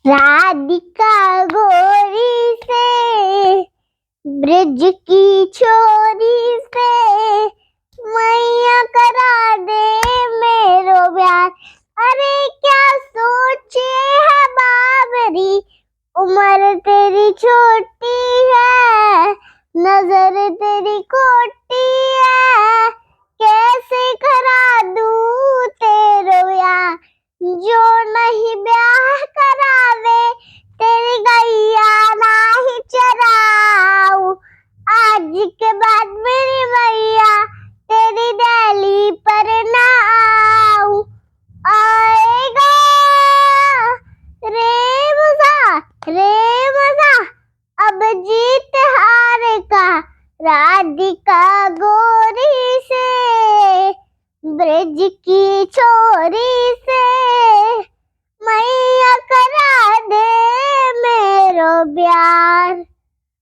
राधिका गोरी से ब्रज की छोरी से मैया करा दे मेरो प्यार। अरे क्या सोचे है बाबरी, उम्र तेरी छोटी है, नजर तेरी खोटी है, कैसे करा दूं तेरे प्यार। जो नहीं ब्याह करावे तेरी गैया नाही चराऊ। आज के बाद मेरी मैया तेरी डैली पर ना आऊं। आएगा रे मजा अब जीत हार का, राधिका गोरी से ब्रज की छोरी से मैया करा दे मेरो प्यार।